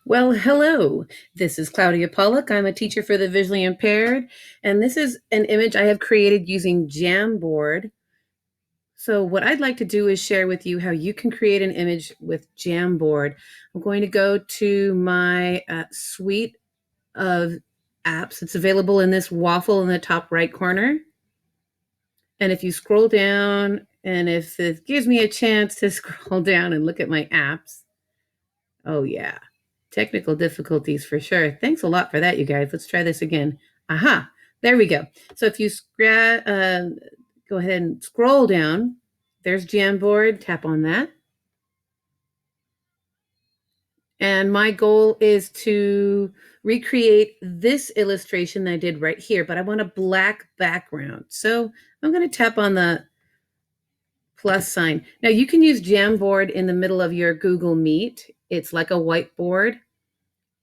Well, hello. This is Claudia Pollock. I'm a teacher for the visually impaired, and this is an image I have created using Jamboard. So, what I'd like to do is share with you how you can create an image with Jamboard. I'm going to go to my suite of apps. It's available in this waffle in the top right corner. And if you scroll down, and if it gives me a chance to scroll down and look at my apps, oh, yeah. Technical difficulties for sure. Thanks a lot for that, you guys. Let's try this again. Aha, there we go. So if you go ahead and scroll down, there's Jamboard. Tap on that. And my goal is to recreate this illustration that I did right here, but I want a black background. So I'm going to tap on the plus sign. Now you can use Jamboard in the middle of your Google Meet. It's like a whiteboard.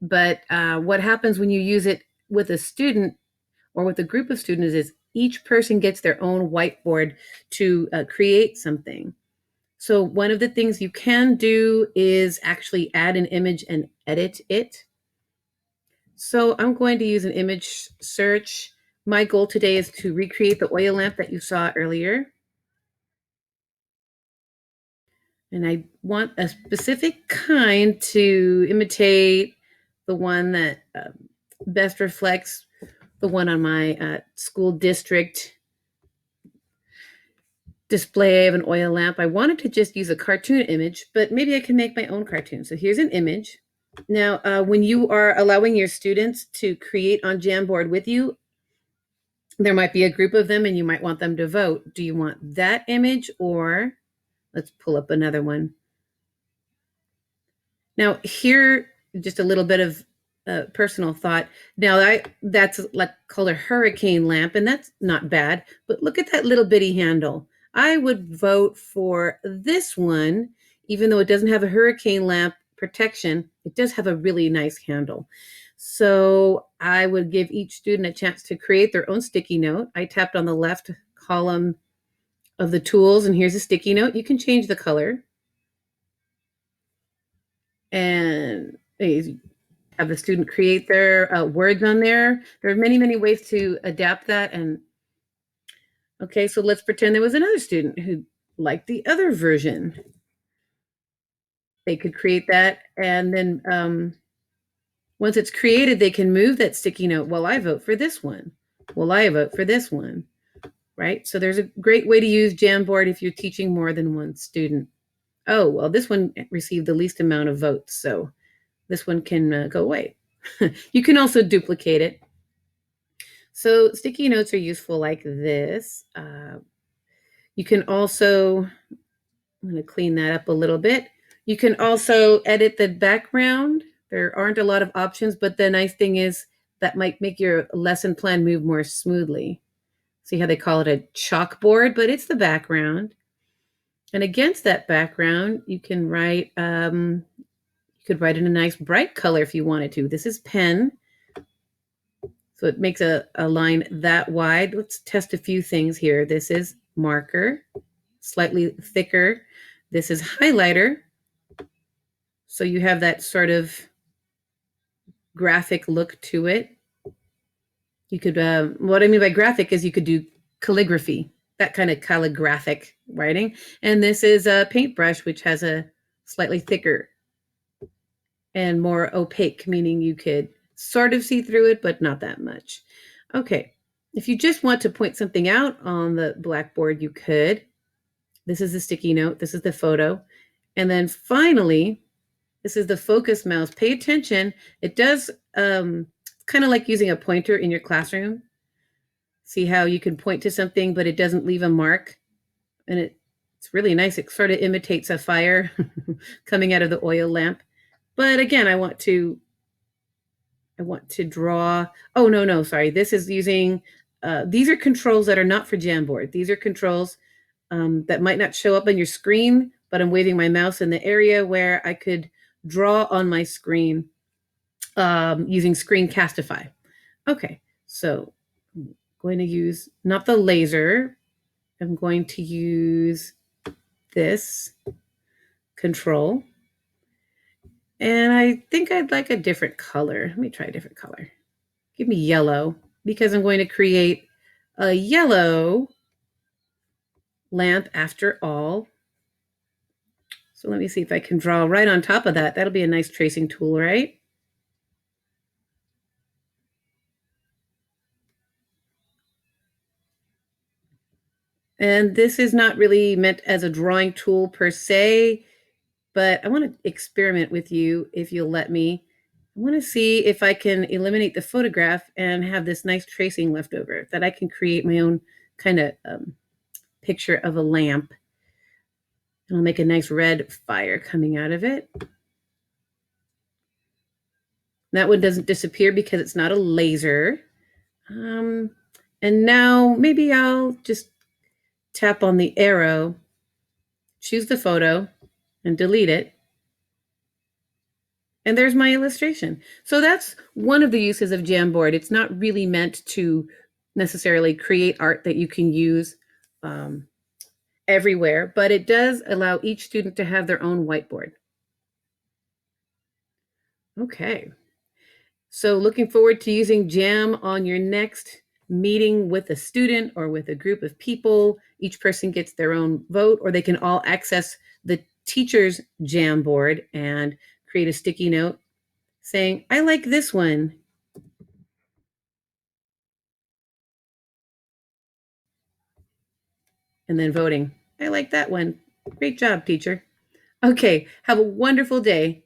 But what happens when you use it with a student or with a group of students is each person gets their own whiteboard to create something. So one of the things you can do is actually add an image and edit it. So I'm going to use an image search. My goal today is to recreate the oil lamp that you saw earlier. And I want a specific kind to imitate the one that best reflects the one on my school district display of an oil lamp. I wanted to just use a cartoon image, but maybe I can make my own cartoon. So here's an image. Now, when you are allowing your students to create on Jamboard with you, there might be a group of them and you might want them to vote. Do you want that image, or let's pull up another one. Now, here, just a little bit of personal thought. Now, that's like called a hurricane lamp, and that's not bad. But look at that little bitty handle. I would vote for this one, even though it doesn't have a hurricane lamp protection. It does have a really nice handle. So I would give each student a chance to create their own sticky note. I tapped on the left column of the tools, and here's a sticky note. You can change the color. And have the student create their words on there. There are many, many ways to adapt that. And okay, so let's pretend there was another student who liked the other version. They could create that, and then once it's created, they can move that sticky note. Well, I vote for this one. Well, I vote for this one. Right? So there's a great way to use Jamboard if you're teaching more than one student. Oh, well, this one received the least amount of votes, so this one can go away. You can also duplicate it. So sticky notes are useful like this. You can also, I'm going to clean that up a little bit. You can also edit the background. There aren't a lot of options, but the nice thing is that might make your lesson plan move more smoothly. See how they call it a chalkboard, but it's the background. And against that background, you can write, you could write in a nice bright color if you wanted to. This is pen. So it makes a line that wide. Let's test a few things here. This is marker, slightly thicker. This is highlighter. So you have that sort of graphic look to it. You could, what I mean by graphic is you could do calligraphy, that kind of calligraphic writing. And this is a paintbrush, which has a slightly thicker and more opaque, meaning you could sort of see through it, but not that much. Okay, if you just want to point something out on the blackboard, you could. This is the sticky note. This is the photo. And then finally, this is the focus mouse. Pay attention. It does kind of like using a pointer in your classroom. See how you can point to something, but it doesn't leave a mark. And it's really nice. It sort of imitates a fire coming out of the oil lamp. But again, I want to draw. Oh, no, sorry. This is using, these are controls that are not for Jamboard. These are controls that might not show up on your screen, but I'm waving my mouse in the area where I could draw on my screen using Screencastify. Okay, so I'm going to use, not the laser, I'm going to use this control. And I think I'd like a different color. Let me try a different color. Give me yellow because I'm going to create a yellow lamp after all. So let me see if I can draw right on top of that. That'll be a nice tracing tool, right? And this is not really meant as a drawing tool per se, but I want to experiment with you if you'll let me. I want to see if I can eliminate the photograph and have this nice tracing left over, that I can create my own kind of picture of a lamp. And I'll make a nice red fire coming out of it. That one doesn't disappear because it's not a laser. Um, and now maybe I'll just tap on the arrow, choose the photo, and delete it. And there's my illustration. So that's one of the uses of Jamboard. It's not really meant to necessarily create art that you can use everywhere, but it does allow each student to have their own whiteboard. Okay. So looking forward to using Jam on your next meeting with a student or with a group of people. Each person gets their own vote, or they can all access the teacher's Jamboard and create a sticky note saying, I like this one. And then voting. I like that one. Great job, teacher. Okay, have a wonderful day.